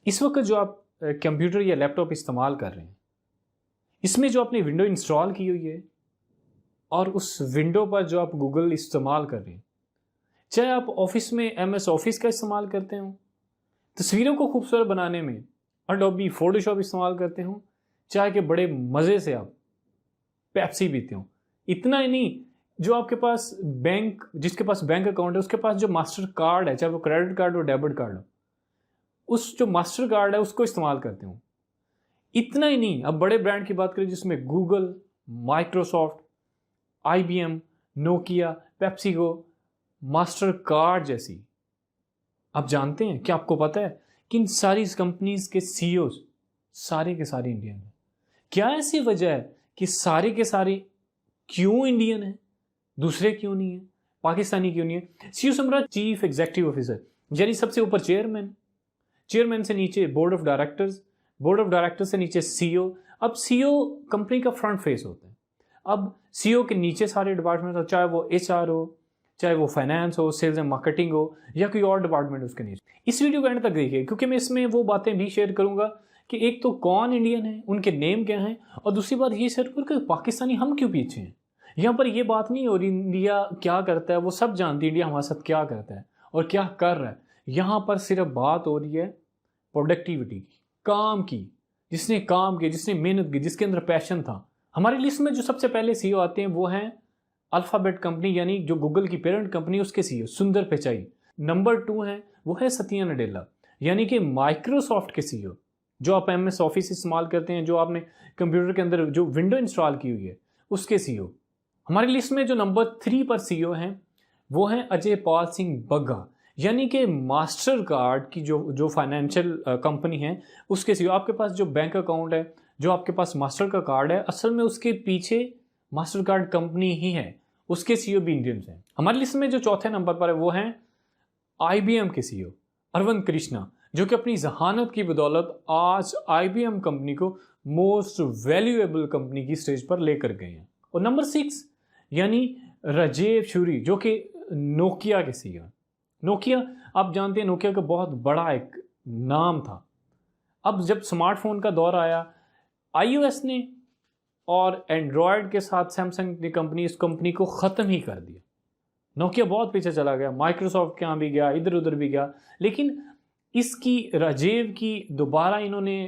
इस वक्त जो आप कंप्यूटर या लैपटॉप इस्तेमाल कर रहे हैं, इसमें जो आपने विंडो इंस्टॉल की हुई है और उस विंडो पर जो आप गूगल इस्तेमाल कर रहे हैं, चाहे आप ऑफिस में MS ऑफिस का इस्तेमाल करते हो, तस्वीरों को खूबसूरत बनाने में अडोबी फोटोशॉप इस्तेमाल करते हो, चाहे कि बड़े मज़े से आप पेप्सी पीते हो, इतना ही नहीं, जो आपके पास जिसके पास बैंक अकाउंट है उसके पास जो मास्टर कार्ड है, चाहे वो क्रेडिट कार्ड हो डेबिट कार्ड हो, उस जो मास्टर कार्ड है उसको इस्तेमाल करते हो। इतना ही नहीं, अब बड़े ब्रांड की बात करें जिसमें Google, Microsoft, IBM, Nokia, PepsiCo, master card जैसी, आप जानते हैं, क्या आपको पता है कि इन सारी कंपनीज के CEO सारे के सारे इंडियन हैं। क्या ऐसी वजह है कि सारे के सारे क्यों इंडियन हैं, दूसरे क्यों नहीं है, पाकिस्तानी क्यों नहीं है? CEO से हमारा चीफ एग्जीक्यूटिव ऑफिसर, यानी सबसे ऊपर चेयरमैन से नीचे बोर्ड ऑफ डायरेक्टर्स से नीचे CEO। अब CEO कंपनी का फ्रंट फेस होता है। अब CEO के नीचे सारे डिपार्टमेंट हो, चाहे वो HR हो, चाहे वो फाइनेंस हो, सेल्स एंड मार्केटिंग हो, या कोई और डिपार्टमेंट उसके नीचे। इस वीडियो को एंड तक देखिए, क्योंकि मैं इसमें वो बातें भी शेयर करूंगा कि एक तो कौन इंडियन है, उनके नेम क्या हैं, और दूसरी बात ये शेयर करूँ कि पाकिस्तानी हम क्यों पीछे हैं। यहाँ पर ये बात नहीं हो रही इंडिया क्या करता है, वो सब जानती है इंडिया हमारे साथ क्या करता है और क्या कर रहा है। यहाँ पर सिर्फ बात हो रही है प्रोडक्टिविटी की, काम की, जिसने काम किया, जिसने मेहनत की, जिसके अंदर पैशन था। हमारी लिस्ट में जो सबसे पहले CEO आते हैं वो हैं अल्फाबेट कंपनी, यानी जो गूगल की पेरेंट कंपनी, उसके CEO सुंदर पिचाई। नंबर 2 है वो है सत्या नडेला, यानी कि माइक्रोसॉफ्ट के CEO, जो आप MS ऑफिस इस्तेमाल करते हैं, जो आपने कंप्यूटर के अंदर जो विंडो इंस्टॉल की हुई है उसके CEO। हमारी लिस्ट में जो नंबर 3 पर CEO हैं वो हैं अजय पाल सिंह बग्गा, यानी कि मास्टर कार्ड की जो फाइनेंशियल कंपनी है उसके CEO। आपके पास जो बैंक अकाउंट है, जो आपके पास मास्टर का कार्ड है, असल में उसके पीछे मास्टर कार्ड कंपनी ही है, उसके CEO भी इंडियंस हैं। हमारी लिस्ट में जो चौथे नंबर पर है वो हैं IBM के CEO अरविंद कृष्णा, जो कि अपनी जहानत की बदौलत आज IBM कंपनी को मोस्ट वैल्यूएबल कंपनी की स्टेज पर लेकर गए हैं। और नंबर 6 यानी राजीव शूरी, जो कि नोकिया के CEO। नोकिया, आप जानते हैं नोकिया का बहुत बड़ा एक नाम था। अब जब स्मार्टफोन का दौर आया, iOS ने और एंड्रॉयड के साथ सैमसंग ने कंपनी इस कंपनी को ख़त्म ही कर दिया। नोकिया बहुत पीछे चला गया, माइक्रोसॉफ्ट के यहाँ भी गया, इधर उधर भी गया, लेकिन इसकी राजीव की दोबारा इन्होंने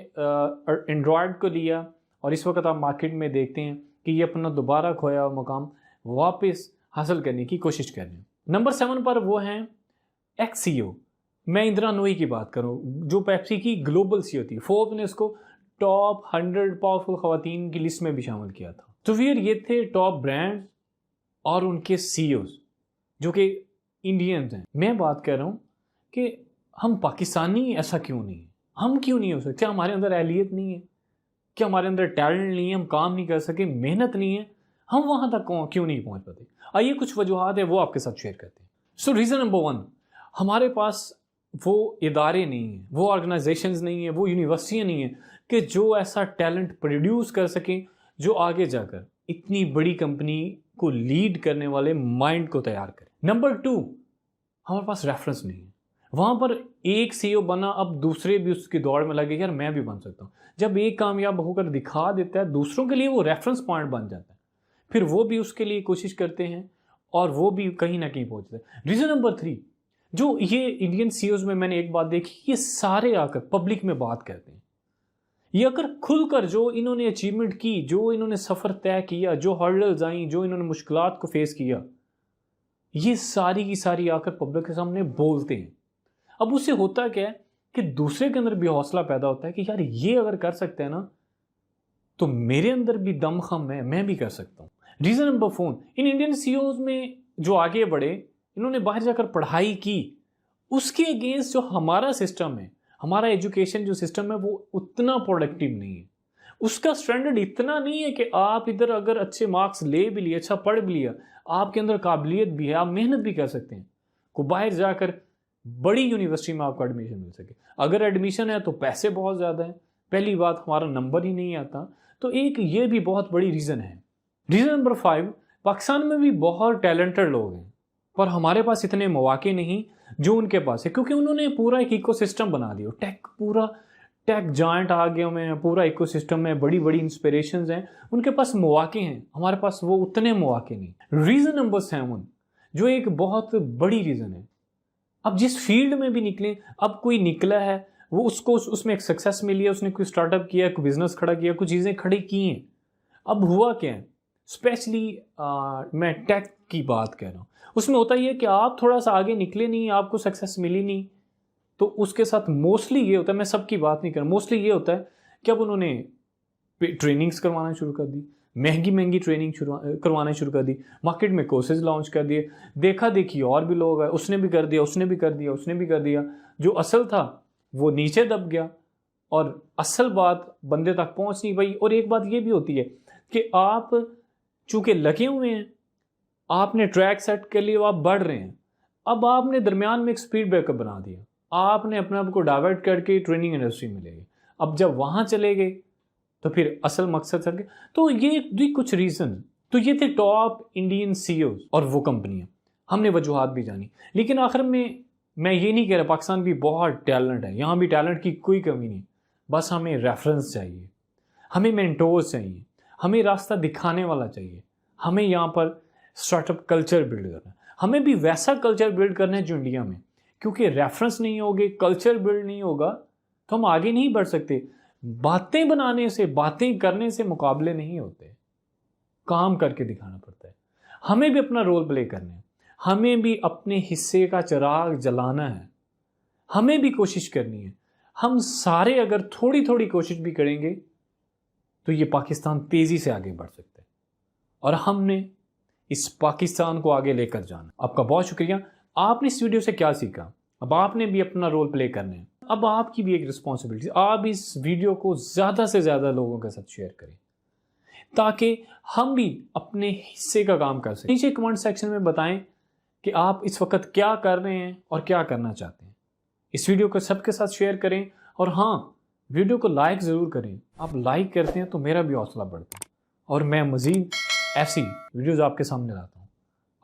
एंड्रॉयड को लिया और इस वक्त आप मार्केट में देखते हैं कि ये अपना दोबारा खोया हुआ मुकाम वापस हासिल करने की कोशिश कर रहे हैं। नंबर 7 पर वो हैं एक्स CEO, मैं इंदिरा नोई की बात करूं, जो पेप्सी की ग्लोबल CEO थी। फोर्ब्स ने इसको टॉप 100 पावरफुल खवातीन की लिस्ट में भी शामिल किया था। तो फिर ये थे टॉप ब्रांड और उनके CEOs जो कि इंडियंस हैं। मैं बात कर रहा हूं कि हम पाकिस्तानी ऐसा क्यों नहीं है, हम क्यों नहीं हो सकते? क्या हमारे अंदर अहलियत नहीं है? क्या हमारे अंदर टैलेंट नहीं है? हम काम नहीं कर सके, मेहनत नहीं है, हम वहां तक क्यों नहीं पहुंच पाते? आइए कुछ वजूहत है वो आपके साथ शेयर करते हैं। सो रीज़न नंबर 1, हमारे पास वो इदारे नहीं हैं, वो ऑर्गेनाइजेशंस नहीं है, वो यूनिवर्सिटियाँ नहीं हैं कि जो ऐसा टैलेंट प्रोड्यूस कर सकें जो आगे जाकर इतनी बड़ी कंपनी को लीड करने वाले माइंड को तैयार करें। नंबर 2, हमारे पास रेफरेंस नहीं है। वहाँ पर एक CEO बना, अब दूसरे भी उसकी दौड़ में लगे, यार मैं भी बन सकता हूँ। जब एक कामयाब होकर दिखा देता है, दूसरों के लिए वो रेफरेंस पॉइंट बन जाता है, फिर वो भी उसके लिए कोशिश करते हैं और वो भी कहीं ना कहीं पहुँचते हैं। रीज़न नंबर 3, जो ये इंडियन CEOs में मैंने एक बात देखी, ये सारे आकर पब्लिक में बात करते हैं। ये अगर खुलकर जो इन्होंने अचीवमेंट की, जो इन्होंने सफ़र तय किया, जो हर्डल्स आई, जो इन्होंने मुश्किलात को फेस किया, ये सारी की सारी आकर पब्लिक के सामने बोलते हैं। अब उससे होता क्या है कि दूसरे के अंदर भी हौसला पैदा होता है कि यार ये अगर कर सकते हैं ना, तो मेरे अंदर भी दमखम है, मैं भी कर सकता हूँ। Reason number 4, in Indian CEOs में जो आगे बढ़े, इन्होंने बाहर जाकर पढ़ाई की, उसके अगेंस्ट जो हमारा सिस्टम है, हमारा एजुकेशन जो सिस्टम है, वो उतना प्रोडक्टिव नहीं है। उसका स्टैंडर्ड इतना नहीं है कि आप इधर अगर अच्छे मार्क्स ले भी लिए, अच्छा पढ़ भी लिया, आपके अंदर काबिलियत भी है, आप मेहनत भी कर सकते हैं, को बाहर जाकर बड़ी यूनिवर्सिटी में आपको एडमिशन मिल सके। अगर एडमिशन है तो पैसे बहुत ज़्यादा हैं, पहली बात हमारा नंबर ही नहीं आता, तो एक ये भी बहुत बड़ी रीज़न है। रीज़न नंबर 5, पाकिस्तान में भी बहुत टैलेंटेड लोग हैं, पर हमारे पास इतने मौके नहीं जो उनके पास है, क्योंकि उन्होंने पूरा एक इकोसिस्टम बना दिया, टेक पूरा टेक जायंट आ गए हुए हैं, पूरा इकोसिस्टम में बड़ी बड़ी इंस्पिरेशंस हैं, उनके पास मौके हैं, हमारे पास वो उतने मौके नहीं। रीज़न नंबर 7 जो एक बहुत बड़ी रीज़न है, अब जिस फील्ड में भी निकले, अब कोई निकला है, वो उसको उसमें एक सक्सेस मिली है, उसने कोई स्टार्टअप किया, कोई बिजनेस खड़ा किया, कुछ चीज़ें खड़ी की हैं। अब हुआ क्या है, स्पेशली मैं टेक की बात कर रहा हूँ, उसमें होता ही है कि आप थोड़ा सा आगे निकले नहीं, आपको सक्सेस मिली नहीं, तो उसके साथ मोस्टली ये होता है, मैं सबकी बात नहीं कर रहा, मोस्टली ये होता है कि अब उन्होंने ट्रेनिंग्स करवाना शुरू कर दी, महंगी महंगी ट्रेनिंग करवाना शुरू कर दी, मार्केट में कोर्सेज लॉन्च कर दिए, देखा देखी और भी लोग हैं, उसने भी कर दिया, उसने भी कर दिया, उसने भी कर दिया, जो असल था वो नीचे दब गया और असल बात बंदे तक पहुंच नहीं पाई। और एक बात ये भी होती है कि आप चूंकि लगे हुए हैं, आपने ट्रैक सेट कर लिया, आप बढ़ रहे हैं, अब आपने दरमियान में एक स्पीड ब्रेकर बना दिया, आपने अपने आप को डाइवर्ट करके ट्रेनिंग इंडस्ट्री में ले गए। अब जब वहाँ चले गए तो फिर असल मकसद सर गए। तो ये भी कुछ रीज़न, तो ये थे टॉप इंडियन सीईओज और वो कंपनियाँ, हमने वजूहात भी जानी। लेकिन आखिर में मैं ये नहीं कह रहा, पाकिस्तान भी बहुत टैलेंट है, यहाँ भी टैलेंट की कोई कमी नहीं, बस हमें रेफरेंस चाहिए, हमें मेंटोर्स चाहिए, हमें रास्ता दिखाने वाला चाहिए, हमें यहाँ पर स्टार्टअप कल्चर बिल्ड करना है, हमें भी वैसा कल्चर बिल्ड करना है जो इंडिया में, क्योंकि रेफरेंस नहीं होगे, कल्चर बिल्ड नहीं होगा तो हम आगे नहीं बढ़ सकते। बातें बनाने से, बातें करने से मुकाबले नहीं होते, काम करके दिखाना पड़ता है। हमें भी अपना रोल प्ले करना है, हमें भी अपने हिस्से का चिराग जलाना है, हमें भी कोशिश करनी है। हम सारे अगर थोड़ी थोड़ी कोशिश भी करेंगे तो ये पाकिस्तान तेजी से आगे बढ़ सकता है और हमने इस पाकिस्तान को आगे लेकर जाना। आपका बहुत शुक्रिया। आपने इस वीडियो से क्या सीखा? अब आपने भी अपना रोल प्ले करना है, अब आपकी भी एक रिस्पॉन्सिबिलिटी, आप इस वीडियो को ज़्यादा से ज़्यादा लोगों के साथ शेयर करें ताकि हम भी अपने हिस्से का काम कर सकें। नीचे कमेंट सेक्शन में बताएं कि आप इस वक्त क्या कर रहे हैं और क्या करना चाहते हैं। इस वीडियो को सबके साथ शेयर करें और हाँ, वीडियो को लाइक ज़रूर करें। आप लाइक करते हैं तो मेरा भी हौसला बढ़ता है और मैं मज़ीद ऐसी वीडियोज़ आपके सामने लाता हूँ।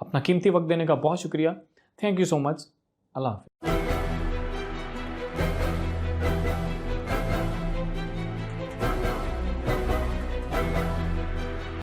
अपना कीमती वक्त देने का बहुत शुक्रिया। Thank you so much. Allah हाफ़िज़।